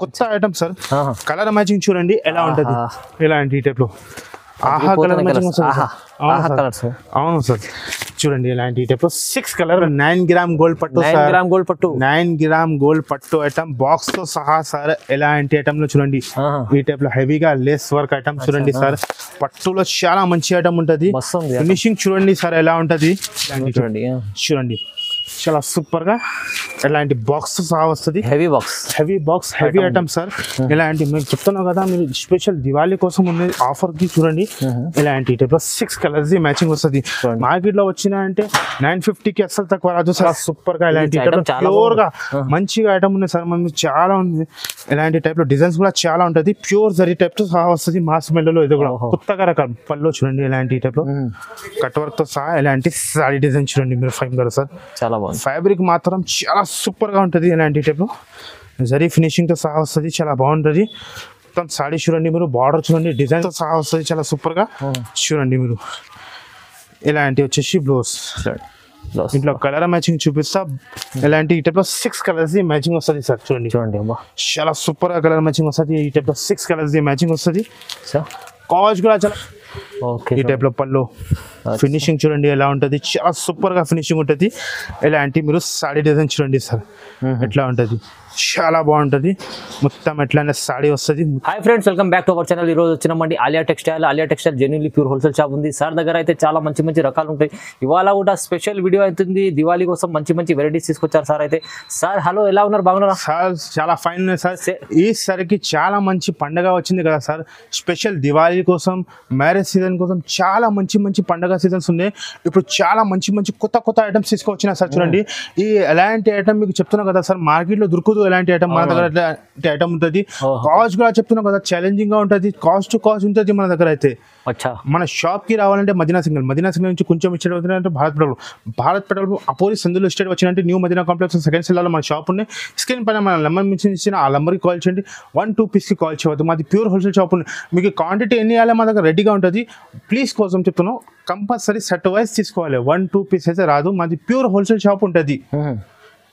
కొత్త item sir. Colour matching చూడండి ఎలా ఉంటది, ఇలాంటి టైప్ లో. ఆహా కలర్ మ్యాచింగ్ అవును సార్. చూడండి ఇలాంటి టైప్ లో 6 కలర్ 9 గ్రామ్ గోల్డ్ పట్టు, 9 గ్రామ్ గోల్డ్ పట్టు ఐటమ్ బాక్స్ తో సహా సార్. ఎలాంటి ఐటమ్ లో చూడండి ఈ టైప్ లో హెవీగా లేస్ వర్క్ ఐటమ్ చూడండి సార్. పట్టులో చాలా మంచి ఐటమ్ ఉంటది. ఫినిషింగ్ చూడండి సార్ ఎలా ఉంటది, చూడండి చాలా సూపర్ గా. ఇలాంటి బాక్స్ సహా వస్తుంది, heavy box heavy item sir. ఇలాంటి మీకు చెప్తున్నావు కదా, మీరు స్పెషల్ దివాళీ కోసం ఉన్న ఆఫర్ కి చూడండి ఇలాంటి టైప్ లో 6 కలర్స్ మ్యాచింగ్ వస్తుంది. మార్కెట్ లో వచ్చిన అంటే 950కి అసలు తక్కువ రాదు సార్. సూపర్ గా ఇలాంటి ప్యూర్ గా మంచిగా ఐటమ్ ఉంది సార్. మనకి చాలా ఉంది ఇలాంటి టైప్ లో, డిజైన్స్ కూడా చాలా ఉంటది. ప్యూర్ జరీ టైప్ తో సహా వస్తుంది. మాస్ మెల్లో ఇది కూడా కొత్తగా రకాల పళ్ళు చూడండి ఇలాంటి టైప్ లో కట్ వర్క్ తో సహా. ఇలాంటి సారీ డిజైన్ చూడండి మీరు ఫైన్ కదా సార్. చాలా ఫ్యాబ్రిక్ మాత్రం చాలా సూపర్ గా ఉంటది. ఇలాంటి టైప్ లో జరీ ఫినిషింగ్ తో సహా వస్తుంది, చాలా బాగుంటది. మొత్తం సారీ చూడండి మీరు, బార్డర్ చూడండి డిజైన్ తో సహా వస్తుంది, చాలా సూపర్ గా చూడండి మీరు. ఇలాంటి వచ్చేసి బ్లౌజ్, ఇంట్లో కలర్ మ్యాచింగ్ చూపిస్తా. ఇలాంటి ఈ టైప్ లో 6 కలర్స్ మ్యాచింగ్ వస్తుంది సార్. చూడండి చాలా సూపర్ గా కలర్ మ్యాచింగ్ వస్తుంది. ఈ టైప్ లో 6 కలర్స్ మ్యాచింగ్ వస్తుంది. కాస్ట్ కూడా చాలా ఈ టైప్ లో పళ్ళు ఫినిషింగ్ చూడండి ఎలా ఉంటది, చాలా సూపర్ గా ఫినిషింగ్ ఉంటది. ఇలాంటి మీరు సాడీ డిజైన్ చూడండి సార్ ఎట్లా ఉంటది, చాలా బాగుంటది. మొత్తం ఎట్లానే సాడీ వస్తుంది. Hi friends, welcome back to our channel. ఈ రోజు వచ్చినామండి Aliya textile. Genuinely pure wholesale shop ఉంది సార్ దగ్గర. అయితే చాలా మంచి రకాలు ఉంటాయి. ఇవాళ కూడా స్పెషల్ వీడియో అవుతుంది. దివాళీ కోసం మంచి వెరైటీస్ తీసుకొచ్చారు సార్. అయితే సార్ హలో, ఎలా ఉన్నారు? బాగున్నారా సార్? చాలా ఫైన్ ఉన్నాయి సార్. ఈసారికి చాలా మంచి పండగ వచ్చింది కదా సార్. స్పెషల్ దివాళీ కోసం, మ్యారేజ్ సీజన్ కోసం చాలా మంచి పండగ సీజన్స్ ఉన్నాయి. ఇప్పుడు చాలా మంచి కొత్త ఐటమ్స్ తీసుకొచ్చినా సార్. చూడండి ఈ ఎలాంటి ఐటమ్ మీకు చెప్తున్నా కదా సార్, మార్కెట్ లో దొరకదు ఎలాంటి ఐటమ్. మన దగ్గర ఐటమ్ ఉంటుంది. కాస్ట్ కూడా చెప్తున్నా కదా, ఛాలెంజింగ్ గా ఉంటుంది. కాస్ట్ టు కాస్ట్ ఉంటుంది మన దగ్గర. అయితే మన షాప్ కి రావాలంటే మదీనా సింగల్ నుంచి కొంచెం ఇచ్చేది అవుతుందంటే భారత్ పెట్రోల్ అపోజిట్ సందులో స్టేట్ వచ్చినంటే న్యూ మదీనా కాంప్లెక్స్ సెకండ్ సెల్లో మన షాప్ ఉన్నాయి. స్క్రీన్ పైన మన నంబర్ మెన్షన్ ఇచ్చిన ఆ నంబర్కి కాల్ చేయండి. 1-2 పీస్కి కాల్ చేయవద్దు. మాది ప్యూర్ హోల్సేల్ షాప్ ఉంది. మీకు క్వాంటిటీ ఎన్ని ఇవ్వాలి మా దగ్గర రెడీగా ఉంటుంది. ప్లీజ్ కోసం చెప్తున్నాం, కంపల్సరీ సెట్ వైజ్ తీసుకోవాలి. 1-2 పీస్ అయితే రాదు. మాది ప్యూర్ హోల్సేల్ షాప్ ఉంటుంది.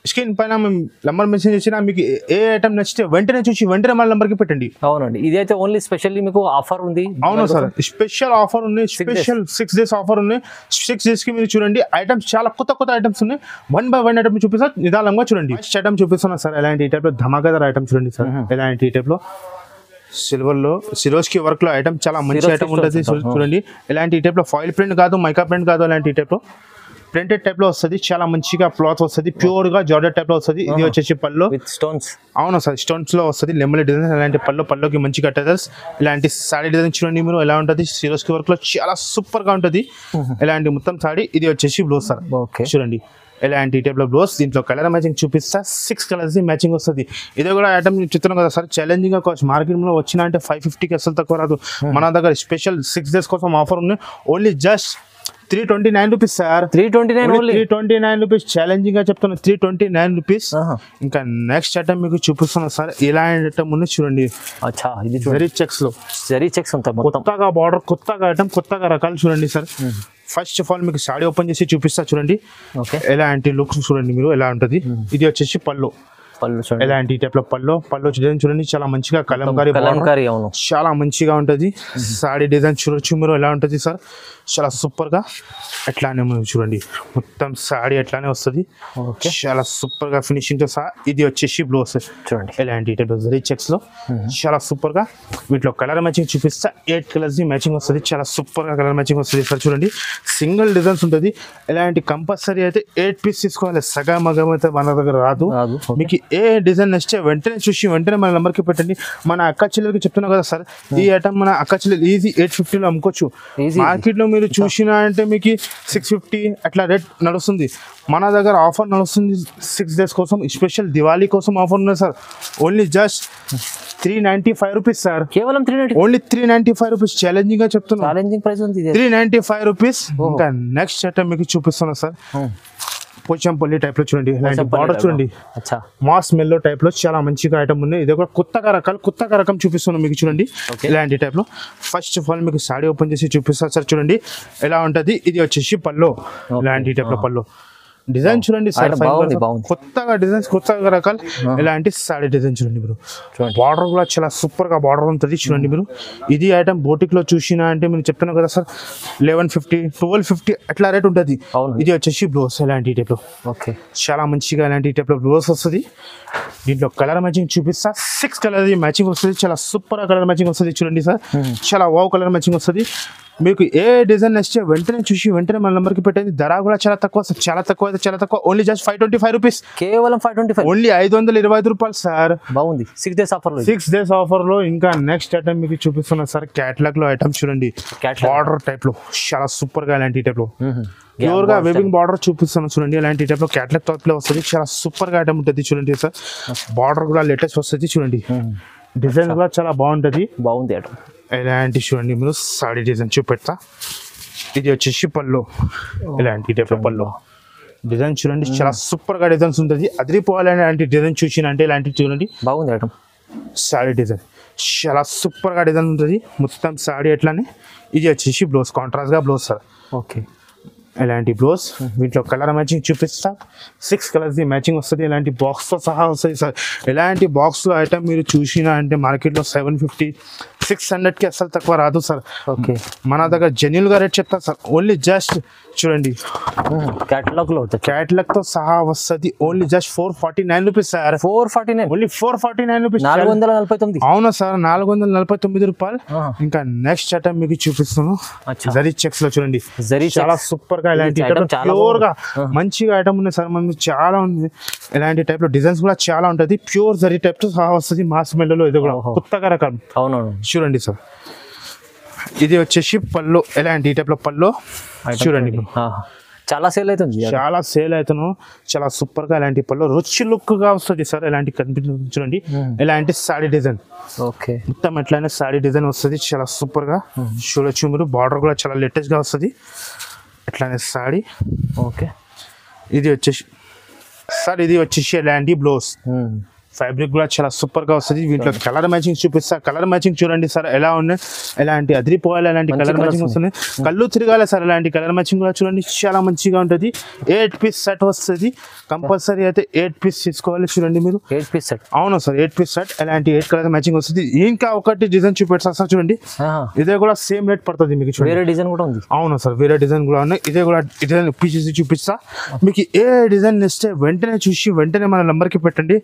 స్క్రీన్ పైన మేము నంబర్ మెన్షన్ చేసినా మీకు ఏ ఐటమ్ నచ్చితే వెంటనే చూసి వెంటనే మన నంబర్కి పెట్టండి. అవునండి, ఇదైతే ఓన్లీ స్పెషల్లీ మీకు ఆఫర్ ఉంది. అవును సార్, స్పెషల్ ఆఫర్ ఉంది. స్పెషల్ 6 days ఆఫర్ ఉంది. 6 days కి మీరు చూడండి ఐటమ్స్ చాలా కొత్త ఐటమ్స్ ఉన్నాయి. 1 by 1 ఐటమ్ చూపిస్తా, నిదానంగా చూడండి. ఫస్ట్ ఐటమ్ చూపిస్తున్నా సార్. ఎలాంటి టైప్ లో ధమాకాదార్ ఐటమ్ చూడండి సార్. ఎలాంటి టైప్ లో సిల్వర్ లో సిరోస్కి వర్క్ లో ఐటమ్ చాలా మంచి ఐటమ్ ఉంటుంది చూడండి. ఇలాంటి టైప్ లో ఫాయిల్ ప్రింట్ కాదు, మైకా ప్రింట్ కాదు, అలాంటి టైప్ లో ప్రింటెడ్ టైప్ లో వస్తుంది. చాలా మంచిగా క్లాత్ వస్తుంది, ప్యూర్ గా జార్జెట్ టైప్ లో వస్తుంది. ఇది వచ్చేసి పళ్ళు స్టోన్స్. అవును సార్, స్టోన్స్ లో వస్తుంది. లెమన్ డిజైన్ అలాంటి పళ్ళుకి మంచిగా టెజర్స్. ఇలాంటి సాడీ డిజైన్ చూడండి మీరు ఎలా ఉంటుంది. సిరోస్కి వర్క్ లో చాలా సూపర్ గా ఉంటుంది. ఇలాంటి మొత్తం సాడీ. ఇది వచ్చేసి బ్లౌజ్ సార్. చూడండి ఇలాంటి టైప్ లో బ్లౌజ్. దీంట్లో కలర్ మ్యాచింగ్ చూపిస్తా. 6 కలర్స్ మ్యాచింగ్ వస్తుంది. ఇది కూడా ఐటమ్ చెప్తున్నాం కదా సార్, ఛాలెంజింగ్ గా కాస్ట్. మార్కెట్ లో వచ్చిన అంటే 550కి అసలు తక్కువ రాదు. మన దగ్గర స్పెషల్ 6 days కోసం ఆఫర్ ఉంది. Only just 329 rupees sir. 329 rupees. Challenging గా చెప్తున్నా, 329 రూపీస్. ఇంకా నెక్స్ట్ ఐటమ్ మీకు చూపిస్తున్నా సార్. ఇలాంటి ఐటమ్ ఉంది చూడండి. జరీ చెక్స్ లో కొత్తగా బార్డర్, కొత్తగా ఐటమ్, కొత్తగా రకాలు చూడండి సార్. ఫస్ట్ ఆఫ్ ఆల్ మీకు సాడీ ఓపెన్ చేసి చూపిస్తా చూడండి. ఎలాంటి లుక్స్ చూడండి మీరు ఎలా ఉంటుంది. ఇది వచ్చేసి పళ్ళు. ఎలాంటి టైప్ లో పళ్ళు డిజైన్ చూడండి, చాలా మంచిగా కలంకారీ చాలా మంచిగా ఉంటది. సాడీ డిజైన్ చూడొచ్చు మీరు ఎలా ఉంటది సార్, చాలా సూపర్ గా. ఎట్లానే చూడండి మొత్తం సాడీ ఎట్లానే వస్తుంది, చాలా సూపర్ గా ఫినిషింగ్ తో సహా. ఇది వచ్చేసి బ్లౌజ్ చూడండి. ఎలాంటి టైప్ లో జరీ చెక్స్ లో చాలా సూపర్ గా. వీటిలో కలర్ మ్యాచింగ్ చూపిస్తా. 8 కలర్స్ మ్యాచింగ్ వస్తుంది. చాలా సూపర్ గా కలర్ మ్యాచింగ్ వస్తుంది సార్. చూడండి సింగిల్ డిజైన్స్ ఉంటుంది. ఎలాంటి కంపల్సరీ అయితే 8 పీస్ తీసుకోవాలి. సగం అయితే మన దగ్గర రాదు. మీకు ఏ డిజైన్ నచ్చితే వెంటనే చూసి వెంటనే మన నెంబర్కి పెట్టండి. మన అక్క చెల్లెలకి చెప్తున్నా కదా సార్, ఈ ఐటమ్ మన అక్క చెల్లెలు ఈజీ 850లో అమ్ముకోవచ్చు. మార్కెట్ లో మీరు చూసినా అంటే మీకు 650 అట్లా రేట్ నడుస్తుంది. మన దగ్గర ఆఫర్ నడుస్తుంది 6 days కోసం. స్పెషల్ దివాళీ కోసం ఆఫర్ ఉంది sir. Only just 395 rupees sir. కేవలం 395, ఓన్లీ 395 రూపీస్. ఛాలెంజింగ్ గా చెప్తున్నా, ఛాలెంజింగ్ ప్రైస్ ఉంది 395 రూపీస్. ఇంకా నెక్స్ట్ ఐటమ్ మీకు చూపిస్తున్నా సార్. పోచంపల్లి టైప్ లో చూడండి. బార్డర్ చూడండి, మాస్ మెల్లో టైప్ లో చాలా మంచిగా ఐటమ్ ఉంది. ఇది కూడా కొత్తగా రకం చూపిస్తున్నాం మీకు చూడండి. ఇలాంటి టైప్ లో ఫస్ట్ ఆఫ్ ఆల్ మీకు సాడీ ఓపెన్ చేసి చూపిస్తా సార్. చూడండి ఎలా ఉంటది. ఇది వచ్చేసి పళ్ళు. ఇలాంటి టైప్ లో పళ్ళు డిజైన్ చూడండి సార్, బాగుంది బాగుంది. కొత్తగా డిజైన్స్, కొత్తగా రకాలు ఇలాంటి సాడీ డిజైన్ చూడండి మీరు. బార్డర్ కూడా చాలా సూపర్ గా బార్డర్ ఉంటుంది చూడండి మీరు. ఇది ఐటమ్ బోటిక్ లో చూసినా అంటే మీరు చెప్తున్నారు కదా సార్ 1150 1250 అట్లా రేట్ ఉంటుంది. ఇది వచ్చేసి బ్లౌజ్ ఇలాంటి టైప్ లో చాలా మంచిగా ఇలాంటి టైప్ లో బ్లౌజ్ వస్తుంది. దీంట్లో కలర్ మ్యాచింగ్ చూపిస్తా, 6 కలర్ మ్యాచింగ్ వస్తుంది. చాలా సూపర్ కలర్ మ్యాచింగ్ వస్తుంది చూడండి సార్. చాలా వావ్ కలర్ మ్యాచింగ్ వస్తుంది. మీకు ఏ డిజైన్ నచ్చితే వెంటనే చూసి వెంటనే మన నెంబర్కి పెట్టండి. ధర కూడా చాలా తక్కువ సార్, చాలా తక్కువ అయితే చాలా తక్కువ. ఓన్లీ జస్ట్ 525 రూపీస్, కేవలం 525, ఓన్లీ 525 రూపాయలు సార్. బాగుంది. 6 days ఆఫర్ లో, 6 days ఆఫర్ లో. ఇంకా నెక్స్ట్ ఐటమ్ మీకు చూపిస్తున్నా సార్, క్యాట్లాగ్ లో ఐటమ్ చూడండి. బార్డర్ టైప్ లో చాలా సూపర్ గా ఇలాంటి టైప్ లో ప్యూర్ గా వెబింగ్ బార్డర్ చూపిస్తాను చూడండి. ఇలాంటి టైప్ లో క్యాట్లాగ్ టాప్ లో వస్తుంది. చాలా సూపర్ గా ఐటమ్ ఉంటుంది చూడండి సార్. బార్డర్ కూడా లేటెస్ట్ వస్తుంది చూడండి. డిజైన్ కూడా చాలా బాగుంటది. బాగుంది ఐటమ్. ఇలాంటి చూడండి మీరు సాడీ డిజైన్ చూపెడతా. ఇది వచ్చేసి పళ్ళు, ఇలాంటి టైప్ లో పళ్ళు డిజైన్ చూడండి. చాలా సూపర్ గా డిజైన్స్ ఉంటుంది. అదిరిపోవాలని ఇలాంటి డిజైన్ చూసిన అంటే ఇలాంటి చూడండి. బాగుంది ఐటమ్. సాడీ డిజైన్ చాలా సూపర్ గా డిజైన్ ఉంటుంది మొత్తం సాడీ ఎట్లానే. ఇది వచ్చేసి బ్లౌజ్, కాంట్రాస్ట్ గా బ్లౌజ్ సార్. ఓకే, ఇలాంటి బ్లౌజ్. దీంట్లో కలర్ మ్యాచింగ్ చూపిస్తా, 6 కలర్స్ మ్యాచింగ్ వస్తుంది. ఇలాంటి బాక్స్ తో సహా వస్తుంది సార్. ఇలాంటి బాక్స్ లో ఐటమ్ మీరు చూసినా అంటే మార్కెట్ లో 750 600కి అసలు తక్కువ రాదు సార్. ఓకే, మన దగ్గర జెన్యున్ గా రేట్ చెప్తా సార్. ఓన్లీ జస్ట్ చూడండి క్యాటలాగ్ లో క్యాటలాగ్ తో సహా వస్తుంది. Only just 449 rupees sir. 449, only 449 rupees. 449. అవునా సార్, 449 రూపాయలు. ఇంకా నెక్స్ట్ ఐటమ్ మీకు చూపిస్తున్నాను. జరీ చెక్స్ లో చూడండి, చాలా సూపర్ గా ఇలాంటి ప్యూర్ గా మంచిగా ఐటమ్ ఉంది సార్. మనకి చాలా ఉంది ఇలాంటి టైప్ లో డిజైన్స్ కూడా చాలా ఉంటుంది. ప్యూర్ జరీ టైప్ తో సహా వస్తుంది. మాస్ మెల్లో ఇది కూడా కొత్తగా రకం. అవునవును, చూడండి సార్. ఇది వచ్చేసి పళ్ళు, ఎలాంటి టైప్ లో పళ్ళు చూడండి. చాలా సేల్ అవుతుంది, చాలా సేల్ అవుతాను. చాలా సూపర్ గా ఇలాంటి పళ్ళు రిచ్ లుక్ గా వస్తుంది సార్. ఇలాంటి కనిపిస్తుంది చూడండి. ఇలాంటి సాడీ డిజైన్ ఓకే మొత్తం ఎట్లయినా సాడీ డిజైన్ వస్తుంది. చాలా సూపర్ గా చూడొచ్చు మీరు. బార్డర్ కూడా చాలా లేటెస్ట్ గా వస్తుంది. ఎట్లానే సాడీ. ఓకే, ఇది వచ్చేసి సార్, ఇది వచ్చేసి ఇలాంటి బ్లౌజ్. ఫ్యాబ్రిక్ కూడా చాలా సూపర్ గా వస్తుంది. దీంట్లో కలర్ మ్యాచింగ్ చూపిస్తా. కలర్ మ్యాచింగ్ చూడండి సార్ ఎలా ఉన్నాయి. ఎలాంటి అదిరిపోవాలి ఎలాంటి కలర్ మ్యాచింగ్ వస్తుంది. కళ్ళు తిరగాలి సార్. ఇలాంటి కలర్ మ్యాచింగ్ కూడా చూడండి చాలా మంచిగా ఉంటుంది. 8 పీస్ సెట్ వస్తుంది. కంపల్సరీ అయితే 8 పీస్ తీసుకోవాలి చూడండి మీరు. 8 పీస్ సెట్. అవును సార్, 8 పీస్ సెట్. ఎలాంటి 8 కలర్ మ్యాచింగ్ వస్తుంది. ఇంకా ఒకటి డిజైన్ చూపెడతా సార్ చూడండి. ఇదే కూడా సేమ్ రేట్ పడుతుంది మీకు. వేరే డిజైన్ కూడా ఉంది. అవును సార్, వేరే డిజైన్ కూడా ఉన్నాయి. ఇదే కూడా డిజైన్ పీసెస్ చూపిస్తా మీకు. ఏ డిజైన్ ఇస్తే వెంటనే చూసి వెంటనే మన నెంబర్కి పెట్టండి.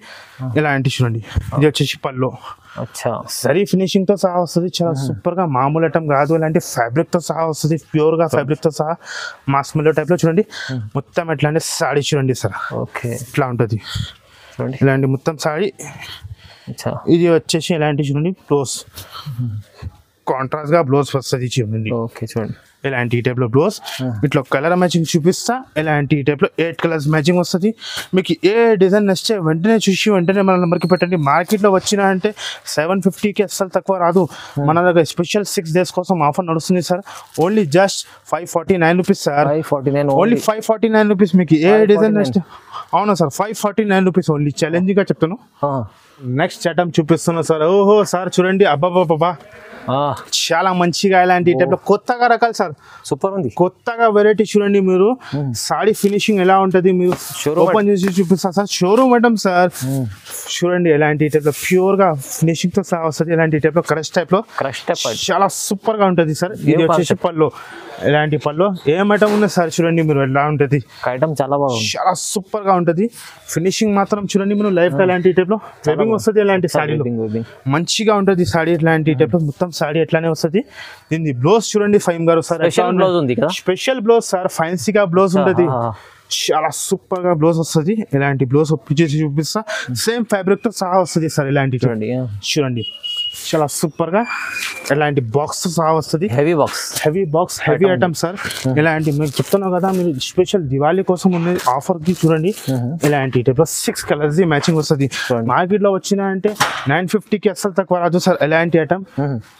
ఇలాంటి చూడండి. ఇది వచ్చేసి పళ్ళు, సరీ ఫినిషింగ్ తో సహా వస్తుంది. చాలా సూపర్ గా మామూలు ఐటమ్ కాదు. ఇలాంటి ఫ్యాబ్రిక్ తో సహా వస్తుంది. ప్యూర్ గా ఫ్యాబ్రిక్ తో సహా మాస్మెల్లో టైప్ లో చూడండి. మొత్తం ఎట్లా అంటే సాడీ చూడండి సార్. ఓకే, ఇట్లా ఉంటుంది ఇలాంటి మొత్తం సాడీ. ఇది వచ్చేసి ఇలాంటి చూడండి బ్లౌజ్, కాంట్రాస్ట్ గా బ్లౌజ్ వస్తుంది చూడండి. ఓకే, చూడండి ఇలాంటి టైప్ లో బ్లౌజ్. ఇట్లా కలర్ మ్యాచింగ్ చూపిస్తా. ఇలాంటి టైప్ లో 8 కలర్స్ మ్యాచింగ్ వస్తుంది. మీకు ఏ డిజైన్ నచ్చితే వెంటనే చూసి వెంటనే మన నెంబర్కి పెట్టండి. మార్కెట్ లో వచ్చినా అంటే 750కి అస్సలు తక్కువ రాదు. మన దగ్గర స్పెషల్ 6 days కోసం ఆఫర్ నడుస్తుంది sir. Only just 549 rupees sir. Only 549 rupees. మీకు ఏ డిజైన్ నచ్చితే. అవునా సార్, 549 రూపీస్ ఓన్లీ. ఛాలెంజింగ్ గా చెప్తాను. నెక్స్ట్ ఐటమ్ చూపిస్తున్నా సార్. ఓహో సార్ చూడండి, అబ్బాబాబా చాలా మంచిగా ఇలాంటి టైప్ లో కొత్తగా రకాలు సార్. సూపర్ ఉంది. కొత్తగా వెరైటీ చూడండి మీరు. సాడీ ఫినిషింగ్ ఎలా ఉంటది మీరు ఓపెన్ చేసి చూపిస్తా సార్. Showroom item sir. చూడండి ఎలాంటి టైప్ లో ప్యూర్ గా ఫినిషింగ్ తో సహా వస్తుంది. ఇలాంటి టైప్ లో క్రష్ టైప్ లో చాలా సూపర్ గా ఉంటది సార్. ఇది వచ్చేసి పళ్ళు, ఇలాంటి పళ్ళు. ఏం ఐటమ్ ఉంది సార్ చూడండి మీరు ఎలా ఉంటది. ఐటమ్ చాలా బాగుంది, చాలా సూపర్ గా ఉంటది. ఫినిషింగ్ మాత్రం చూడండి మీరు. లైఫ్ ఇలాంటి టైప్ లో వెబింగ్ వస్తుంది. ఇలాంటి సాడీలో మంచిగా ఉంటది సాడీ. ఇలాంటి టైప్ లో మొత్తం సాడీ ఎట్లానే వస్తుంది. దీన్ని బ్లౌజ్ చూడండి ఫైమ్ గారు సార్. స్పెషల్ బ్లౌజ్ సార్, ఫ్యాన్సీగా బ్లౌజ్ ఉంటది. చాలా సూపర్ గా బ్లౌజ్ వస్తుంది. ఇలాంటి బ్లౌజ్ చేసి చూపిస్తా. సేమ్ ఫ్యాబ్రిక్ తో సహా వస్తుంది సార్. ఇలాంటి చూడండి చాలా సూపర్ గా ఇలాంటి బాక్స్ సహా వస్తుంది. Heavy box heavy item sir. ఇలాంటి మీకు చెప్తున్నావు కదా, మీరు స్పెషల్ దివాళీ కోసం ఉన్న ఆఫర్ కి చూడండి. ఇలాంటి టైప్ 6 కలర్స్ మ్యాచింగ్ వస్తుంది. మార్కెట్ లో వచ్చినా అంటే 950కి అసలు తక్కువ రాదు సార్. ఎలాంటి ఐటమ్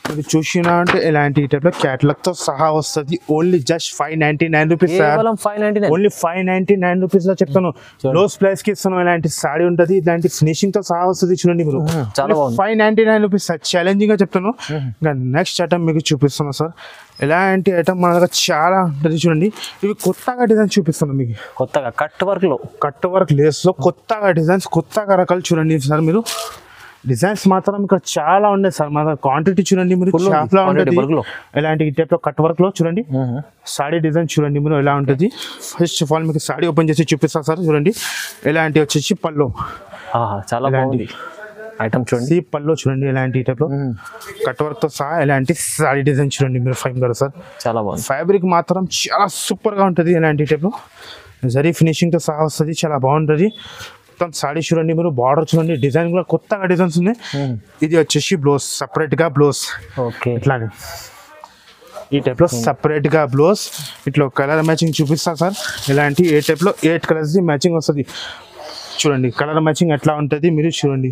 మీరు చూసినా అంటే ఇలాంటి టైప్ లో క్యాటలాగ్ తో సహా వస్తుంది. Only just 599 rupees sir. Only 599 rupees లో చెప్తాను. లోస్ ప్రైస్ కి ఇస్తాను. ఇలాంటి సాడీ ఉంటుంది. ఇలాంటి ఫినిషింగ్ తో సహా వస్తుంది చూడండి మీరు. 599 రూపీస్ సార్. ఛాలెంజింగ్ గా చెప్తాను. ఇంకా నెక్స్ట్ ఐటమ్ మీకు చూపిస్తున్నా సార్. ఎలాంటి ఐటమ్ మన దగ్గర చాలా ఉంటుంది చూడండి. ఇవి కొత్తగా డిజైన్స్ చూపిస్తున్నాం మీకు. కొత్తగా కట్ వర్క్ లేస్ లో కొత్తగా డిజైన్స్, కొత్తగా రకాలు చూడండి సార్. మీరు డిజైన్స్ మాత్రం ఇక్కడ చాలా ఉన్నాయి సార్. మన క్వాంటిటీ చూడండి మీరు, షాప్ లో ఉంటుంది. ఇలాంటి టైప్ లో కట్ వర్క్ లో చూడండి. సాడీ డిజైన్ చూడండి మీరు ఎలా ఉంటుంది. ఫస్ట్ ఆఫ్ ఆల్ మీకు సాడీ ఓపెన్ చేసి చూపిస్తా సార్. చూడండి ఎలాంటి వచ్చేసి పళ్ళు, చాలా బాగుంది ఐటమ్ చూడండి. పళ్ళు చూడండి ఎలాంటి టైప్ లో కట్ వర్క్ తో సహా ఎలాంటి సాడీ డిజైన్ చూడండి మీరు. ఫైన్ కదా సార్, చాలా బాగుంది. ఫ్యాబ్రిక్ మాత్రం చాలా సూపర్ గా ఉంటుంది. ఎలాంటి టైప్ లో జరీ ఫినిషింగ్ తో సహా వస్తుంది, చాలా బాగుంటుంది. మొత్తం సాడీ చూడండి మీరు. బార్డర్ చూడండి, డిజైన్ కూడా కొత్తగా డిజైన్స్ ఉన్నాయి. ఇది వచ్చేసి బ్లౌజ్, సపరేట్ గా బ్లౌజ్. ఓకే, ఇట్లానే ఈ టైప్ లో సపరేట్ గా బ్లౌజ్. ఇట్లా కలర్ మ్యాచింగ్ చూపిస్తా సార్. ఇలాంటి ఏ టైప్ లో 8 కలర్స్ మ్యాచింగ్ వస్తుంది చూడండి. కలర్ మ్యాచింగ్ ఎట్లా ఉంటుంది మీరు చూడండి.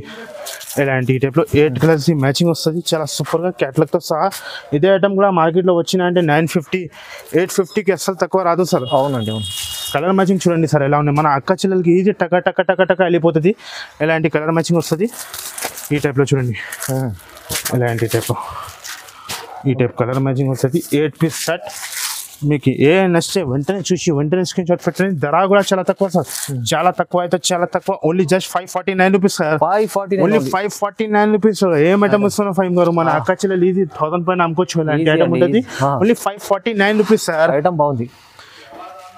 ఇలాంటి ఈ టైప్ లో 8 కలర్స్ మ్యాచింగ్ వస్తుంది, చాలా సూపర్ గా క్యాటలాగ్ తో సహా. ఇదే ఐటమ్ కూడా మార్కెట్ లో వచ్చిన అంటే 950, 850కి అస్సలు తక్కువ రాదు సార్. అవునండి, అవును. కలర్ మ్యాచింగ్ చూడండి సార్ ఎలా ఉన్నాయి. మన అక్క చెల్లెలకి ఈజీ టక టక టక టక వెళ్ళిపోతుంది. ఎలాంటి కలర్ మ్యాచింగ్ వస్తుంది ఈ టైప్ లో చూడండి. ఇలాంటి టైప్, ఈ టైప్ కలర్ మ్యాచింగ్ వస్తుంది. 8 పీస్ సెట్ మీకు ఏ నచ్చితే వెంటనే చూసి వెంటనే స్క్రీన్ షాట్ పెట్టండి. ధర కూడా చాలా తక్కువ సార్, చాలా తక్కువ అయితే చాలా తక్కువ. Only just 549 rupees sir. Only 549 rupees. ఏం ఐటమ్ వస్తున్నా ఫైవ్ గారు, మన అక్క చెల్లెలు ఈజీ 1000 పైన అమ్ముకోవచ్చు. ఇలాంటి ఐటమ్ ఉంటుంది. Only 549 rupees sir. ఐటమ్ బాగుంది.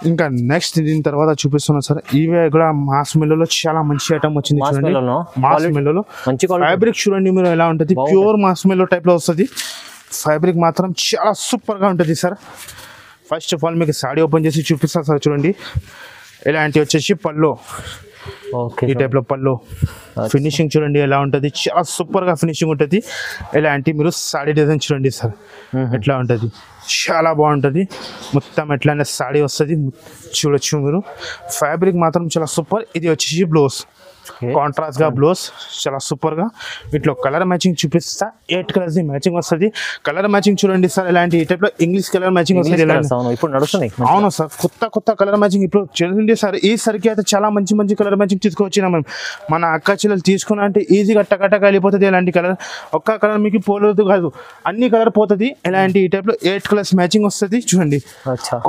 ఇంకా నెక్స్ట్ దీని తర్వాత చూపిస్తున్నా సార్. ఇవే కూడా మాస్ మిల్లులో చాలా మంచి ఐటమ్ వచ్చింది చూడండి. మాస్ మిల్లులో ఫ్యాబ్రిక్ చూడండి మీరు ఎలా ఉంటుంది. ప్యూర్ మాస్ మిల్లో టైప్ లో వస్తుంది. ఫ్యాబ్రిక్ మాత్రం చాలా సూపర్ గా ఉంటుంది సార్. ఫస్ట్ ఆఫ్ ఆల్ మీకు సాడీ ఓపెన్ చేసి చూపిస్తా సార్. చూడండి ఇలాంటి వచ్చేసి పళ్ళు, ఈ టైప్ లో పళ్ళు. ఫినిషింగ్ చూడండి ఎలా ఉంటుంది, చాలా సూపర్ గా ఫినిషింగ్ ఉంటుంది. ఇలాంటి మీరు సాడీ డిజైన్ చూడండి సార్ ఎట్లా ఉంటుంది, చాలా బాగుంటుంది. మొత్తం ఎట్లానే సాడీ వస్తుంది చూడొచ్చు మీరు. ఫ్యాబ్రిక్ మాత్రం చాలా సూపర్. ఇది వచ్చేసి బ్లౌజ్, కాంట్రాస్ట్ గా బ్లౌజ్, చాలా సూపర్ గా. వీటిలో కలర్ మ్యాచింగ్ చూపిస్తా. 8 కలర్స్ మ్యాచింగ్ వస్తుంది. కలర్ మ్యాచింగ్ చూడండి సార్. ఇలాంటి ఈ టైప్ లో ఇంగ్లీష్ కలర్ మ్యాచింగ్ వస్తుంది. ఇప్పుడు నడుస్తున్నాయి. అవును సార్, కొత్త కలర్ మ్యాచింగ్ ఇప్పుడు చూడండి సార్. ఈ సరికి అయితే చాలా మంచి కలర్ మ్యాచింగ్ తీసుకొచ్చినా మేము. మన అక్క చెల్లెలు తీసుకున్నా అంటే ఈజీగా టకటక వెళ్ళిపోతుంది. ఇలాంటి కలర్ ఒక్క కలర్ మీకు పోలేదు కాదు, అన్ని కలర్ పోతుంది. ఇలాంటి ఈ టైప్ లో 8 కలర్స్ మ్యాచింగ్ వస్తుంది చూడండి.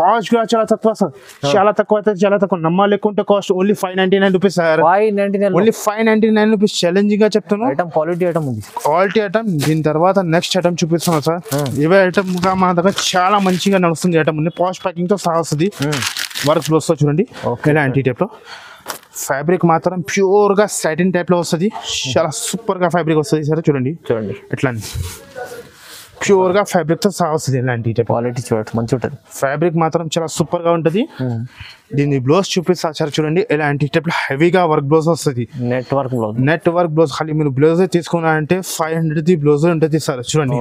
కాస్ట్ కూడా చాలా తక్కువ సార్, చాలా తక్కువ అయితే చాలా తక్కువ. నమ్మలేకుంటే cost only 599 rupees sir. Only 599 rupees. Challenging గా చెప్తాను. క్వాలిటీ ఐటమ్ ఉంది, క్వాలిటీ ఐటమ్. దీని తర్వాత నెక్స్ట్ ఐటమ్ చూపిస్తున్నాను సార్. ఇవే ఐటమ్ గా మన దగ్గర చాలా మంచిగా నడుస్తుంది. ఐటమ్ ఉంది, పాస్ట్ ప్యాకింగ్ తో సహా వస్తుంది. వర్క్ బ్లౌజ్ తో చూడండి ఇలాంటి టైప్ లో. ఫ్యాబ్రిక్ మాత్రం ప్యూర్ గా సాటిన్ టైప్ లో వస్తుంది. చాలా సూపర్ గా ఫ్యాబ్రిక్ వస్తుంది సార్. చూడండి ఎట్లా ప్యూర్ గా ఫ్యాబ్రిక్ తో సహా వస్తుంది. ఇలాంటి క్వాలిటీ చూడండి మంచిగా ఉంటుంది. ఫ్యాబ్రిక్ మాత్రం చాలా సూపర్ గా ఉంటుంది. దీన్ని బ్లౌజ్ చూపిస్తా సార్. చూడండి ఇలాంటి టైప్ లో హెవీగా వర్క్ బ్లౌజ్ వస్తుంది. Net work blouse. ఖాళీ మీరు బ్లౌజ్ తీసుకున్నా అంటే 500 బ్లౌజ్ ఉంటుంది సార్. చూడండి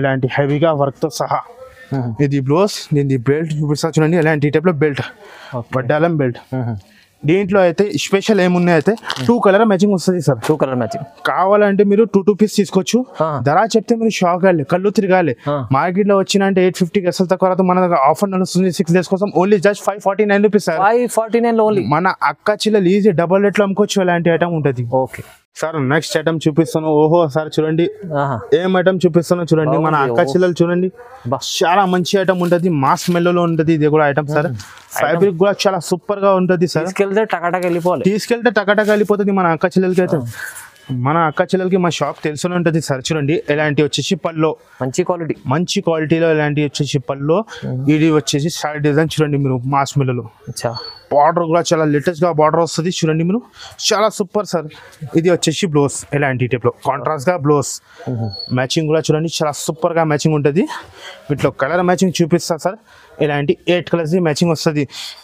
ఇలాంటి హెవీగా వర్క్ తో సహా. ఇది బ్లౌజ్. దీని బెల్ట్ చూపిస్తా చూడండి. ఇలాంటి టైప్ లో బెల్ట్, వడ్డాలం బెల్ట్. దీంట్లో అయితే స్పెషల్ ఏమున్నాయి అయితే 2 కలర్ మ్యాచింగ్ వస్తుంది సార్. 2 కలర్ మ్యాచింగ్ కావాలంటే మీరు 2 పీస్ తీసుకోవచ్చు. ధర చెప్తే మీరు షాక్ అవ్వాలి, కళ్ళు తిరగాలి. మార్కెట్ లో వచ్చిన అంటే 850కి అసలు తక్కువ రాదు. మన దగ్గర ఆఫర్ నడుస్తుంది 6 days కోసం. Only just 549 rupees sir. 549 only. మన అక్క చెల్లెలు ఈజీ డబల్ రేట్ లో అమ్ముకోవచ్చు. ఇలాంటి ఐటమ్ ఉంటుంది. ఓకే సార్ నెక్స్ట్ ఐటమ్ చూపిస్తాను. ఓహో సార్ చూడండి ఏం ఐటమ్ చూపిస్తాను చూడండి. మన అక్క చెల్లెలు చూడండి, చాలా మంచి ఐటమ్ ఉంటుంది. మాస్ మెల్లోలో ఉంటుంది. ఇది కూడా ఐటమ్ సార్. ఫ్యాబ్రిక్ కూడా చాలా సూపర్ గా ఉంటుంది సార్. తీసుకెళ్తే టకటక వెళ్ళిపోతుంది మన అక్క చెల్లెలకి అయితే. మన అక్క చెల్లెలకి మా షాప్ తెలుసునే ఉంటుంది సార్. చూడండి ఇలాంటి వచ్చేసి పల్లో, మంచి క్వాలిటీలో ఇలాంటి వచ్చేసి పల్లో. ఇది వచ్చేసి సారీ డిజైన్ చూడండి మీరు. మాస్ మిల్లులో బార్డర్ కూడా చాలా లేటెస్ట్ గా బార్డర్ వస్తుంది చూడండి మీరు, చాలా సూపర్ సార్. ఇది వచ్చేసి బ్లౌజ్ ఇలాంటి టైప్ లో కాంట్రాస్ట్ గా బ్లౌజ్. మ్యాచింగ్ కూడా చూడండి చాలా సూపర్ గా మ్యాచింగ్ ఉంటుంది. వీటిలో కలర్ మ్యాచింగ్ చూపిస్తా సార్. ఇలాంటి 8 కలర్స్ మ్యాచింగ్ వస్తుంది.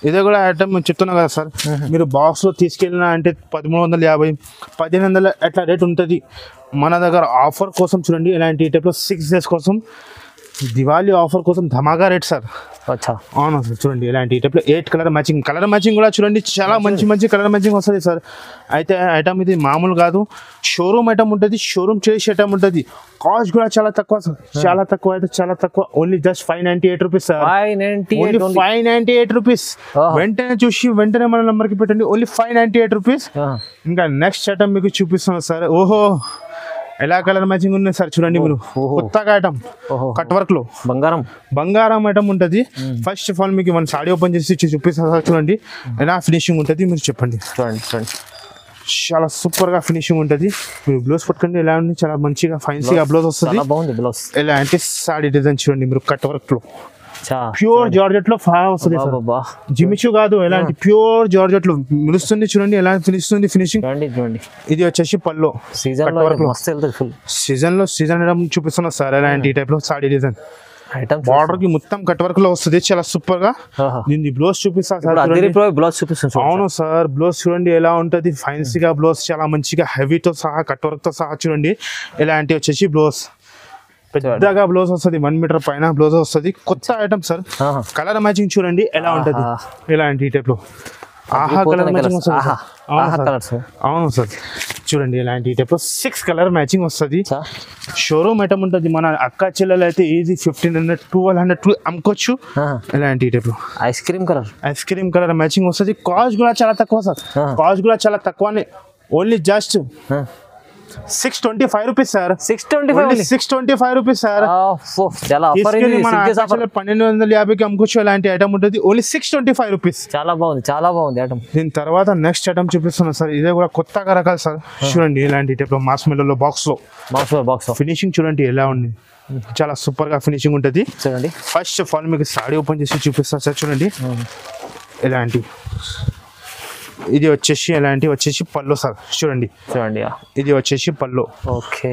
ఇదే కూడా ఐటమ్ చెప్తున్నా కదా సార్. మీరు బాక్స్ లో తీసుకెళ్ళినా అంటే 1350, 1500 అట్లా రేట్ ఉంటుంది. మన దగ్గర ఆఫర్ కోసం చూడండి ఇలాంటి టైప్ లో 6 days కోసం దివాళీ ఆఫర్ కోసం ధమాగా రేట్ సార్. అవును సార్. చూడండి ఇలాంటి టైప్ లో 8 కలర్ మ్యాచింగ్ కూడా చూడండి చాలా మంచి కలర్ మ్యాచింగ్ వస్తుంది సార్. అయితే ఐటమ్ ఇది మామూలు కాదు, షోరూమ్ ఐటమ్ ఉంటుంది. షోరూమ్ చేసే ఐటమ్ ఉంటుంది. కాస్ట్ కూడా చాలా తక్కువ సార్, చాలా తక్కువ అయితే చాలా తక్కువ. Only just 598 rupees sir. 598 rupees. వెంటనే చూసి వెంటనే మన నెంబర్ కి పెట్టండి. Only 598 rupees. ఇంకా నెక్స్ట్ ఐటమ్ మీకు చూపిస్తున్నాను సార్. ఓహో ఎలా కలర్ మ్యాచింగ్ ఉన్నాయి సార్ చూడండి మీరు. కొత్తగా ఐటమ్ కట్ వర్క్ లో బంగారం ఐటమ్ ఉంటుంది. ఫస్ట్ ఆఫ్ ఆల్ మీకు మన సాడీ ఓపెన్ చేసి చూపిస్తా సార్. చూడండి ఎలా ఫినిషింగ్ ఉంటుంది మీరు చెప్పండి. చూడండి చాలా సూపర్ గా ఫినిషింగ్ ఉంటుంది. మీరు బ్లౌజ్ పట్టుకోండి ఎలా ఉంది, చాలా మంచిగా ఫైన్సీగా బ్లౌజ్ వస్తుంది. ఎలా అంటే సాడీ డిజైన్ చూడండి మీరు కట్ వర్క్ లో ప్యూర్ జార్జెట్ లో వస్తుంది. జిమిచు కాదు, ఎలాంటి ప్యూర్ జార్జెట్ లో నిలుస్తుంది. చూడండి ఎలా నిలుస్తుంది ఫినిషింగ్. ఇది వచ్చేసి పల్లో సీజన్ చూపిస్తున్నా సార్. ఎలాంటి టైప్ లో సాడీ డిజైన్ బార్డర్ కి మొత్తం కట్ వర్క్ లో వస్తుంది. చాలా సూపర్ గా దీన్ని బ్లౌజ్ చూపిస్తా సార్. అవును సార్, బ్లౌజ్ చూడండి ఎలా ఉంటది ఫైన్సీగా బ్లౌజ్, చాలా మంచిగా హెవీతో సహా కట్ వర్క్ తో సహా చూడండి. ఎలాంటి వచ్చేసి బ్లౌజ్ పెద్దగా బ్లౌజ్ వస్తుంది, 1 మీటర్ పైన బ్లౌజ్ వస్తుంది. కొత్త ఐటమ్ సార్. కలర్ మ్యాచింగ్ చూడండి ఎలా ఉంటది. ఇలాంటి టైప్ లో ఆహా కలర్ మ్యాచింగ్ వస్తుంది. అవును సార్ చూడండి ఇలాంటి టైప్ లో 6 కలర్ మ్యాచింగ్ వస్తుంది. షోరూమ్ ఐటమ్ ఉంటుంది. మన అక్క చెల్లెలు అయితే ఈజీ 1500 1200 అమ్ముకోవచ్చు. ఇలాంటి టైప్ లో ఐస్ క్రీమ్ కలర్ మ్యాచింగ్ వస్తుంది. కాస్ట్ కూడా చాలా తక్కువ సార్. కాస్ట్ కూడా చాలా తక్కువనే. Only just 625 rupees sir. 625 rupees sir. 1250కి అమ్ముకోవచ్చు. అలాంటి ఐటమ్ ఉంటుంది. Only 625 rupees. చాలా బాగుంది ఐటమ్. దీని తర్వాత నెక్స్ట్ ఐటమ్ చూపిస్తున్నా సార్. ఇదే కూడా కొత్తగా రకాలు సార్. చూడండి ఇలాంటి టైప్ లో మార్ష్మెల్లో బాక్స్ లో ఫినిషింగ్ చూడండి ఎలా ఉంది. చాలా సూపర్ గా ఫినిషింగ్ ఉంటుంది. చూడండి ఫస్ట్ ఆఫ్ ఆల్ మీకు సాడీ ఓపెన్ చేసి చూపిస్తా సార్. చూడండి ఎలాంటి ఇది వచ్చేసి ఎలాంటి వచ్చేసి పల్లో సార్. చూడండి ఇది వచ్చేసి పల్లో. ఓకే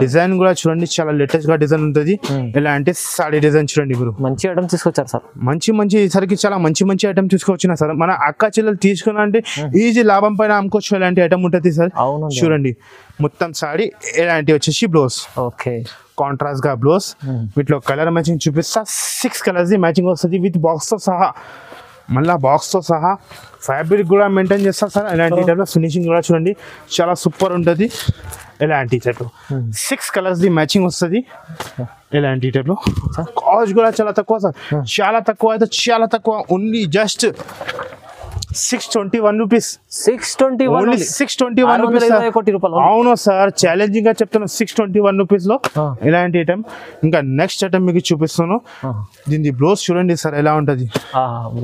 డిజైన్ కూడా చూడండి చాలా లేటెస్ట్ గా డిజైన్ ఉంటుంది. ఎలా అంటే సాడీ డిజైన్ చూడండి మీరు. మంచి ఐటమ్ తీసుకొచ్చారు సార్. మంచి ఈసారికి చాలా మంచి ఐటమ్ తీసుకొచ్చిన సార్. మన అక్క చెల్లెలు తీసుకున్నా అంటే ఈజీ లాభం పైన అమ్ముకోవచ్చు. ఎలాంటి ఐటమ్ ఉంటుంది సార్. చూడండి మొత్తం సాడీ ఎలాంటి వచ్చేసి బ్లౌజ్. ఓకే కాంట్రాస్ట్ గా బ్లౌజ్. వీటిలో కలర్ మ్యాచింగ్ చూపిస్తా. 6 కలర్స్ మ్యాచింగ్ వస్తుంది విత్ బాక్స్ తో సహా. మళ్ళీ బాక్స్ తో సహా ఫ్యాబ్రిక్ కూడా మెయింటైన్ చేస్తా సార్. ఇలాంటి టైప్లో ఫినిషింగ్ కూడా చూడండి చాలా సూపర్ ఉంటుంది. ఇలాంటి టైప్లో 6 కలర్స్ మ్యాచింగ్ వస్తుంది. ఇలాంటి టైప్లో కాస్ట్ కూడా చాలా తక్కువ సార్. చాలా తక్కువ అయితే చాలా తక్కువ. Only just 621 rupees. 621 రూపీస్. అవును సార్, ఛాలెంజింగ్ గా చెప్తాను. 621 రూపీస్ లో ఇలాంటి ఐటమ్. ఇంకా నెక్స్ట్ ఐటమ్ మీకు చూపిస్తాను. దీని బ్లౌజ్ చూడండి సార్ ఎలా ఉంటది.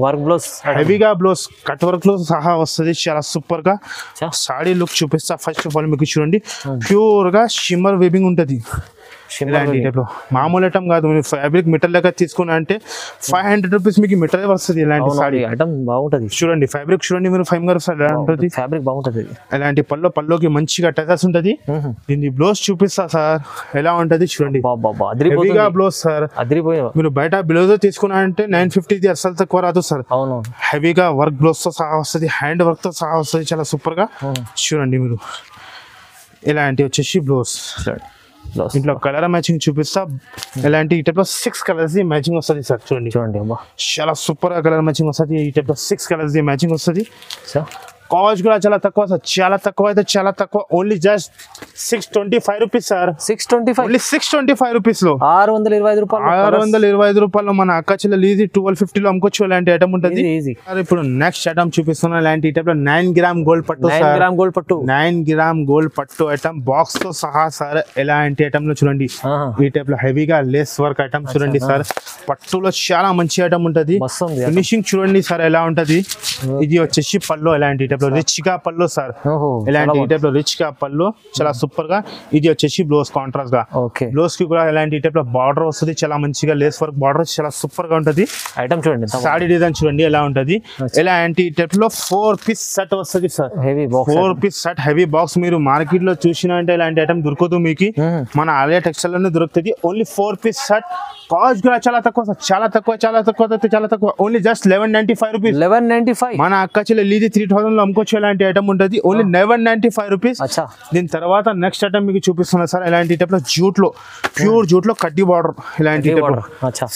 వర్క్ బ్లౌజ్ హెవీగా బ్లౌజ్ కట్ వర్క్ లో సహా వస్తుంది. చాలా సూపర్ గా సాడీ లుక్ చూపిస్తా. ఫస్ట్ ఆఫ్ ఆల్ మీకు చూడండి ప్యూర్ గా షిమ్మర్ వేవింగ్ ఉంటది. ఇలాంటి టైప్ లో మామూలు ఐటమ్ కాదు. మీరు ఫ్యాబ్రిక్ మీటర్ లెక్క తీసుకున్నా అంటే 500 రూపీస్ మీకు మీటర్ వస్తుంది. ఇలాంటి సాడీ ఐటమ్ బాగుంటది. చూడండి ఫ్యాబ్రిక్ చూడండి మీరు 5 గర్స్ ఉంటుంది. ఫ్యాబ్రిక్ బాగుంటది. ఇలాంటి పల్లోకి మంచిగా టచర్స్ ఉంటది. దీన్ని బ్లౌజ్ చూపిస్తా సార్ ఎలా ఉంటది. చూడండి హెవీగా బ్లౌజ్ సార్. మీరు బయట బ్లౌజ్ తీసుకున్నా అంటే 950 అసలు తక్కువ రాదు సార్. హెవీగా వర్క్ బ్లౌజ్ తో సహా వస్తుంది. హ్యాండ్ వర్క్ తో సహా వస్తుంది. చాలా సూపర్ గా చూడండి మీరు. ఇలాంటి వచ్చేసి బ్లౌజ్. ఇంట్లో కలర్ మ్యాచింగ్ చూపిస్తా. ఇలాంటి ఈ టైప్ లో 6 కలర్స్ మ్యాచింగ్ వస్తుంది సార్. చూడండి చాలా సూపర్ గా కలర్ మ్యాచింగ్ వస్తుంది. ఈ టైప్ లో 6 కలర్స్ మ్యాచింగ్ వస్తుంది. కాస్ట్ కూడా చాలా తక్కువ సార్. చాలా తక్కువ అయితే చాలా తక్కువ. Only just 625 rupees sir. 625 rupees లో 625 రూపాయలు మన అక్క చెల్లెలు ఈజీ 1250 లో అమ్ముకోవచ్చు. ఇలాంటి ఐటమ్ ఉంటుంది. ఇప్పుడు నెక్స్ట్ ఐటమ్ చూపిస్తున్నా. ఇలాంటి టైప్ లో 9 గ్రామ్ గోల్డ్ పట్టు. 9 గ్రామ్ గోల్డ్ పట్టు ఐటమ్ బాక్స్ తో సహా సార్. ఎలాంటి ఐటమ్ లో చూడండి ఈ టైప్ లో హెవీగా లేస్ వర్క్ ఐటమ్ చూడండి సార్. పట్టులో చాలా మంచి ఐటమ్ ఉంటది. ఫినిషింగ్ చూడండి సార్ ఎలా ఉంటది. ఇది వచ్చేసి పళ్ళు. ఎలాంటి రిచ్ గా పళ్ళు సార్. ఇలాంటి టైప్ లో రిచ్ గా పళ్ళు చాలా సూపర్ గా. ఇది వచ్చేసి బ్లౌజ్ కాంట్రాస్ట్ గా. బ్లౌజ్ కి కూడా ఇలాంటి టైప్ లో బార్డర్ వస్తుంది. చాలా మంచిగా లేస్ వర్క్ బార్డర్ చాలా సూపర్ గా ఉంటది. ఐటమ్ చూడండి సాడీ డిజైన్ చూడండి ఎలా ఉంటది. ఇలాంటి టైప్ లో 4 పీస్ సెట్ వస్తుంది sir. 4 piece set heavy box. మీరు మార్కెట్ లో చూసినా అంటే ఇలాంటి ఐటమ్ దొరకదు మీకు. మన ఆలియా టెక్స్టైల్ లోనే దొరుకుతుంది. Only 4 piece set. కాస్ట్ కూడా చాలా తక్కువ సార్. చాలా తక్కువ. Only just 1195 rupees. 1195. మన అక్క చెల్లెలు 3000 లో అమ్ముకోవచ్చు. ఇలాంటి ఐటమ్ ఉంటుంది. Only 1195 rupees. దీని తర్వాత నెక్స్ట్ ఐటమ్ మీకు చూపిస్తున్నా సార్. ఇలాంటి టైప్ లో జూట్ లో ప్యూర్ జూట్ లో కడ్డీ బార్డర్. ఇలాంటి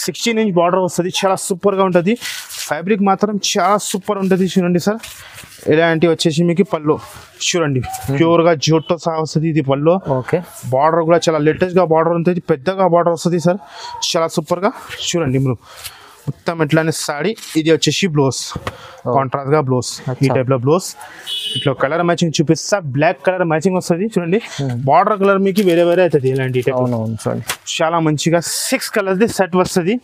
16 ఇంచ్ బార్డర్ వస్తుంది. చాలా సూపర్ గా ఉంటది. ఫ్యాబ్రిక్ మాత్రం చాలా సూపర్ ఉంటది. చూడండి సార్. ఇలాంటి వచ్చేసి మీకు పళ్ళు చూడండి ప్యూర్ గా జూట్ తో సహా వస్తుంది. ఇది పళ్ళు. బార్డర్ కూడా చాలా లేటెస్ట్ గా బార్డర్ ఉంటుంది. పెద్దగా బార్డర్ వస్తుంది సార్. చాలా సూపర్ గా చూడండి మీరు. మొత్తం ఎట్లానే సాడీ, ఇది వచ్చేసి బ్లౌజ్ కాంట్రాస్ట్ గా బ్లౌజ్, ఈ టైప్ లో బ్లౌజ్. ఇట్లా కలర్ మ్యాచింగ్ చూపిస్తా, బ్లాక్ కలర్ మ్యాచింగ్ వస్తుంది చూడండి. బార్డర్ కలర్ మీకు వేరే వేరే అవుతుంది ఇలాంటి చాలా మంచిగా 6 కలర్స్ ది సెట్ వస్తుంది.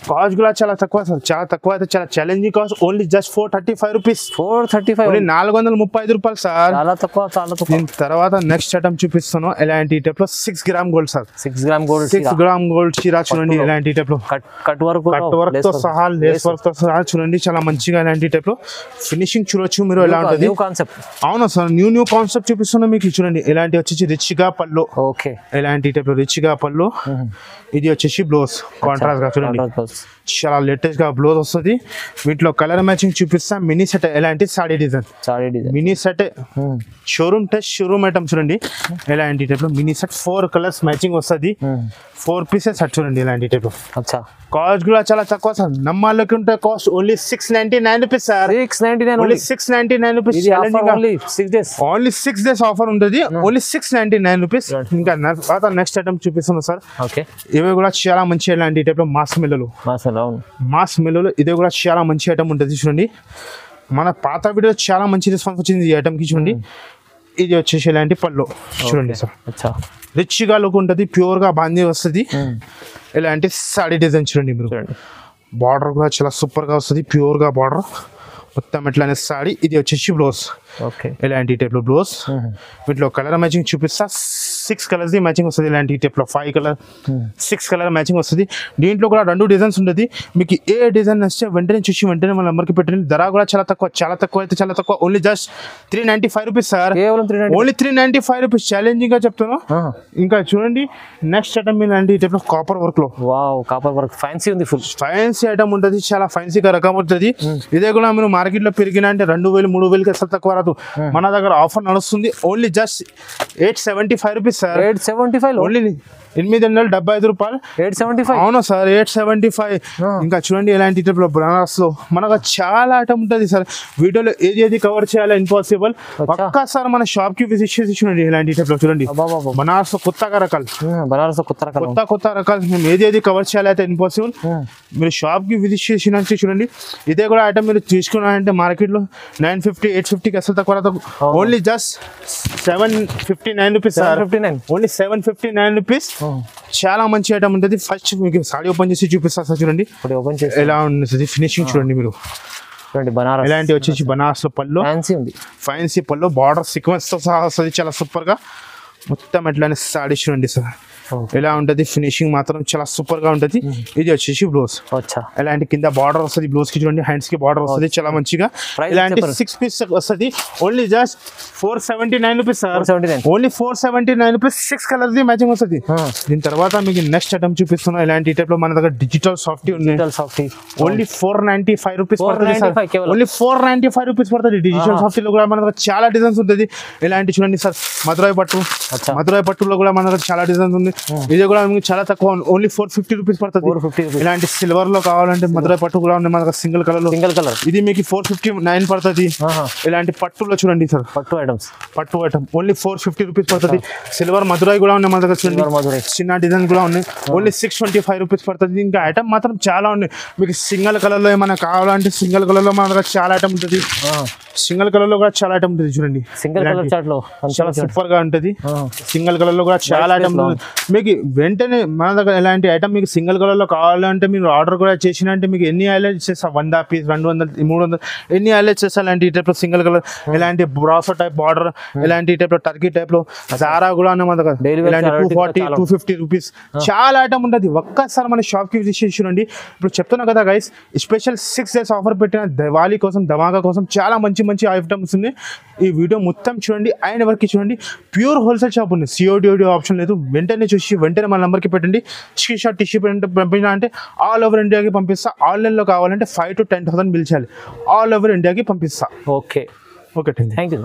కాస్ట్ కూడా చాలా తక్కువ సార్, చాలా తక్కువ అయితే చాలా challenging cost. Only just 435 rupees, 435, 435 రూపాయలు సార్, చాలా తక్కువ, చాలా తక్కువ. దీని తర్వాత నెక్స్ట్ ఐటమ్ చూపిస్తాను ఇలాంటి టైప్ లో 6 gram gold sir, 6 gram gold, 6 gram gold చీర చూడండి ఇలాంటి టైప్ లో కట్ వర్క్ తో సహా, లేస్ వర్క్ తో సహా చూడండి. చాలా మంచిగా ఇలాంటి టైప్ లో ఫినిషింగ్ చూడొచ్చు మీరు ఎలా ఉంటుంది. కాన్సెప్ట్, అవునా సార్, న్యూ కాన్సెప్ట్ చూపిస్తున్నా మీకు చూడండి. ఇలాంటి వచ్చేసి రిచ్ గా పళ్ళు, ఓకే, ఇలాంటి టైప్ లో రిచ్ గా పళ్ళు. ఇది వచ్చేసి బ్లౌజ్ కాంట్రాస్ట్ గా చూడండి, చాలా లేటెస్ట్ గా బ్లౌజ్ వస్తుంది. వీటిలో కలర్ మ్యాచింగ్ చూపిస్తా. మినీ సెట్ ఎలాంటి saree design, mini set showroom test showroom item చూడండి. ఎలాంటి టైప్ లో మినీ సెట్ 4 కలర్స్ మ్యాచింగ్ వస్తుంది, 4 పీసెస్ సెట్ చూడండి ఇలాంటి టైప్ లో. కాస్ట్ కూడా చాలా తక్కువ సార్, నమ్మాలకి ఉంటే cost only 699 rupees sir, 699, only 699 rupees. Only 6 days offer ఉంటుంది, ఓన్లీ 699 రూపీస్. ఇంకా నెక్స్ట్ ఐటమ్ చూపిస్తున్నాను సార్. ఇవి కూడా చాలా మంచి ఇలాంటి టైప్ లో మాస్ మిల్లులు, ఇది కూడా చాలా మంచి ఐటమ్ ఉంటుంది చూడండి. మన పాత వీడియో చాలా మంచి రెస్పాన్స్ వచ్చింది ఈ ఐటమ్ కి చూడండి. ఇది వచ్చేసి ఇలాంటి పళ్ళు చూడండి సార్, రిచ్ గా లుక్ ఉంటుంది, ప్యూర్ గా బాందీ వస్తుంది. ఇలాంటి సాడీ డిజైన్ చూడండి మీరు. బార్డర్ కూడా చాలా సూపర్ గా వస్తుంది, ప్యూర్ గా బార్డర్ మొత్తం ఎట్లానే సాడీ. ఇది వచ్చేసి బ్లౌజ్, ఇలాంటి టైప్ లో బ్లౌజ్. వీటిలో కలర్ మ్యాచింగ్ చూపిస్తా. 6 కలర్స్ ది మ్యాచింగ్ వస్తుంది ఇలాంటి టైప్ లో, 5 కలర్ 6 కలర్ మ్యాచింగ్ వస్తుంది. దీంట్లో కూడా 2 డిజైన్స్ ఉంటుంది. మీకు ఏ డిజైన్ నచ్చితే వెంటనే చూసి వెంటనే మన నెంబర్కి పెట్టండి. ధర కూడా చాలా తక్కువ, చాలా తక్కువ అయితే చాలా తక్కువ, only just 395 rupees sir, only 395 rupees. Challenging గా చెప్తాను. ఇంకా చూడండి నెక్స్ట్ ఐటమ్ ఇలాంటి టైప్ లో కాపర్ వర్క్ లో, కాపర్ వర్క్ ఫ్యాన్సీ ఉంది, ఫుల్ ఫ్యాన్సీ ఐటమ్ ఉంటుంది, చాలా ఫ్యాన్సీగా రకం ఉంటుంది. ఇదే కూడా మీరు మార్కెట్ లో పెరిగిన అంటే 2000 3000కి అసలు తక్కువ రాదు. మన దగ్గర ఆఫర్ నడుస్తుంది, only just 875 rupees sir, 875 only 875 రూపాయలు, 875. అవును సార్ 875. ఇంకా చూడండి ఇలాంటి టైప్ లో బనారస్ లో మనకు చాలా ఐటమ్ ఉంటుంది సార్. వీడియోలో ఏది కవర్ చేయాలో ఇంపాసిబుల్. ఒక్కసారి మన షాప్ కి విజిట్ చేసి చూడండి ఇలాంటి టైప్ లో చూడండి. బనారస్ లో కొత్త రకాలు మేము ఏది కవర్ చేయాలి అయితే ఇంపాసిబుల్. మీరు షాప్ కి విజిట్ చేసినట్టు చూడండి. ఇదే కూడా ఐటమ్ మీరు తీసుకున్నారంటే మార్కెట్ లో 950 850కి అసలు తక్కువ రాదు, only just 759 rupees sir, only 759 rupees. చాలా మంచి ఐటమ్ ఉంటుంది. ఫస్ట్ మీకు సాడీ ఓపెన్ చేసి చూపిస్తా సార్ చూడండి ఎలా ఉంటుంది ఫినిషింగ్ చూడండి మీరు. ఇలాంటి వచ్చేసి బనారస్ లో పళ్ళు, ఫ్యాన్సీ పళ్ళు, బార్డర్ సీక్వెన్స్ తో సహా వస్తుంది, చాలా సూపర్ గా. మొత్తం ఎట్లానే సాడీ చూడండి సార్ ఎలా ఉంటుంది, ఫినిషింగ్ మాత్రం చాలా సూపర్ గా ఉంటుంది. ఇది వచ్చేసి బ్లౌజ్, ఇలాంటి కింద బార్డర్ వస్తుంది, బ్లౌజ్ కి చూడండి హ్యాండ్స్ కి బార్డర్ వస్తుంది చాలా మంచిగా. ఇలాంటి 6 పీస్ వస్తుంది, only just 479 rupees sir, only 479 rupees. 6 colours the matching వస్తుంది. దీని తర్వాత మీకు నెక్స్ట్ ఐటమ్ చూపిస్తున్నా. ఇలాంటి టైప్ లో మన దగ్గర డిజిటల్ సాఫ్టీ ఉంది, ఓన్లీ 495 రూపీస్ పడుతుంది సార్, ఓన్లీ 495 రూపీస్ పడుతుంది. డిజిటల్ సాఫ్టీ లో కూడా మన దగ్గర చాలా డిజైన్స్ ఉంటుంది. ఇలాంటి చూడండి సార్ మధురై పట్టులో కూడా మన దగ్గర చాలా డిజైన్స్ ఉంది. ఇది కూడా మీకు చాలా తక్కువ, ఓన్లీ 450 రూపీస్ పడుతుంది. ఇలాంటి సిల్వర్ లో కావాలంటే మధురై పట్టు కూడా ఉంది మన దగ్గర, సింగిల్ కలర్, ఇది మీకు 459 పడుతుంది. ఇలాంటి పట్టులో చూడండి సార్, పట్టు ఐటమ్ ఓన్లీ 450 రూపీస్ పడుతుంది. సిల్వర్ మధురై కూడా ఉన్నాయి మన దగ్గర చూడండి, చిన్న డిజైన్ కూడా ఉన్నాయి, ఓన్లీ 625 రూపీస్ పడుతుంది. ఇంకా ఐటమ్ మాత్రం చాలా ఉన్నాయి. మీకు సింగిల్ కలర్ లో ఏమైనా కావాలంటే సింగిల్ కలర్ లో మన దగ్గర చాలా ఐటమ్ ఉంటుంది. సింగిల్ కలర్ లో కూడా చాలా ఐటమ్ ఉంటుంది చూడండి, చాలా సూపర్ గా ఉంటుంది. సింగిల్ కలర్ లో కూడా చాలా ఐటమ్ మీకు వెంటనే మన దగ్గర. ఎలాంటి ఐటమ్ మీకు సింగిల్ కలర్ లో కావాలంటే మీరు ఆర్డర్ కూడా చేసినంటే మీకు ఎన్ని హైలైట్స్ చేస్తా, 100 పీస్ 200 300 ఎన్ని హైలైట్స్ చేస్తా. ఇలాంటి టైప్ లో సింగిల్ కలర్, ఇలాంటి బ్రాసో టైప్ బార్డర్, ఇలాంటి టైప్ లో టర్కీ టైప్ లో జారా కూడా ఉన్నాయి మన దగ్గర. ఇలాంటి 240 250 రూపీస్ చాలా ఐటమ్ ఉంటుంది. ఒక్కసారి మన షాప్ కి విజిట్ చేసి చూడండి. ఇప్పుడు చెప్తున్నా కదా గైస్, స్పెషల్ 6 డేస్ ఆఫర్ పెట్టిన దివాళీ కోసం, ధమాకా కోసం చాలా మంచి ఐటమ్స్ ఉంది. ఈ వీడియో మొత్తం చూడండి, ఆయన వరకు చూడండి. ప్యూర్ హోల్సేల్ షాప్ ఉంది, సిఓడి ఆప్షన్ లేదు. వెంటనే చూసి వెంటనే మన నెంబర్కి పెట్టండి. స్క్రీన్ షాట్ టిష్యూ పంపించినా అంటే ఆల్ ఓవర్ ఇండియాకి పంపిస్తా. ఆన్లైన్లో కావాలంటే 5,000 to 10,000 బిల్ చేయాలి, ఆల్ ఓవర్ ఇండియాకి పంపిస్తా. Okay, thank you.